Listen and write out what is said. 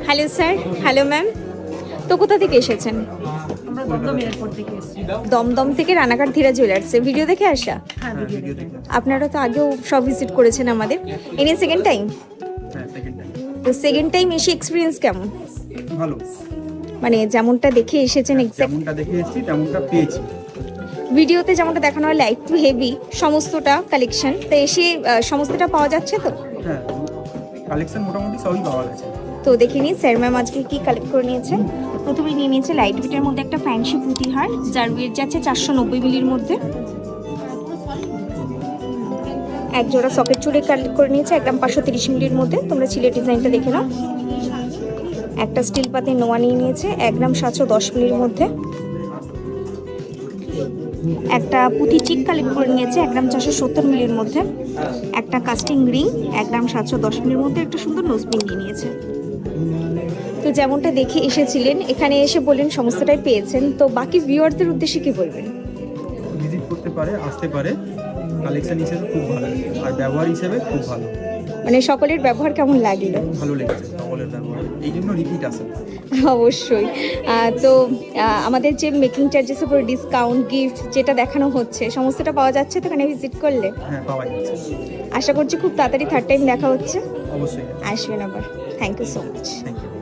Hello sir, hello ma'am. তো কোথা থেকে এসেছেন? আমরা দমদম এয়ারপোর্ট থেকে এসেছি। দমদম থেকে রানাঘাট ধীরা জুয়েলার্সে ভিডিও দেখে আসা? হ্যাঁ, ভিডিও দেখে। আপনারা তো আগেও সব ভিজিট করেছেন আমাদের, এনে সেকেন্ড টাইম? হ্যাঁ, সেকেন্ড টাইম। তো সেকেন্ড টাইম এসে এক্সপিরিয়েন্স কেমন? ভালো। মানে যেমনটা দেখে এসেছেন এক্সাক্ট যেমনটা দেখে এসেছি তেমনটা পেয়েছি। ভিডিওতে যেমনটা দেখানো হয় লাইট টু হেভি সমস্তটা কালেকশন, তো এসে সমস্তটা পাওয়া যাচ্ছে তো? হ্যাঁ, কালেকশন মোটামুটি সবই পাওয়া গেছে। তো দেখে নিই স্যার ম্যাম আজকে কি কালেক্ট করে নিয়েছে। প্রথমে নিয়ে নিয়েছে লাইট ওয়েটের মধ্যে একটা ফ্যান্সি পুঁতিহার, যার ওয়েট যাচ্ছে 490 মিলির মধ্যে। এক জোড়া সকেট চুড়ি কালেক্ট করে নিয়েছে একদম 530 মিলির মধ্যে। তোমরা ছিলে ডিজাইনটা দেখে নাও। একটা স্টিল পাতে নোয়া নিয়ে নিয়েছে 1 গ্রাম 710 মিলির মধ্যে। একটা পুঁতি চিক কালেক্ট করে নিয়েছে 1 গ্রাম 470 মিলির মধ্যে। একটা কাস্টিং রিং 1 গ্রাম 710 মিলির মধ্যে। একটা সুন্দর নোজপিন নিয়ে নিয়েছে। তো যেমনটা দেখে এসেছিলেন, এখানে এসে বললেন সমস্তটাই পেয়েছেন, তো বাকি ভিউয়ারদের উদ্দেশ্যে কি বলবেন? ভিজিট করতে পারে, আসতে পারে। কালেকশন হিসেবে খুব ভালো আর ব্যবহার হিসেবে খুব ভালো। মানে সকলের ব্যবহার কেমন লাগলো? ভালো লেগেছে সকলের ব্যবহার, এই জন্য রিপিট আসে। অবশ্যই। তো আমাদের যে মেকিং চার্জেসের উপর ডিসকাউন্ট, গিফট যেটা দেখানো হচ্ছে সমস্তটা পাওয়া যাচ্ছে তো এখানে ভিজিট করলে? হ্যাঁ, পাওয়া যাচ্ছে। আশা করছি খুব তাড়াতাড়ি থার্ড টাইম দেখা হচ্ছে। অবশ্যই আসবেন আবার। Thank you so much. Thank you.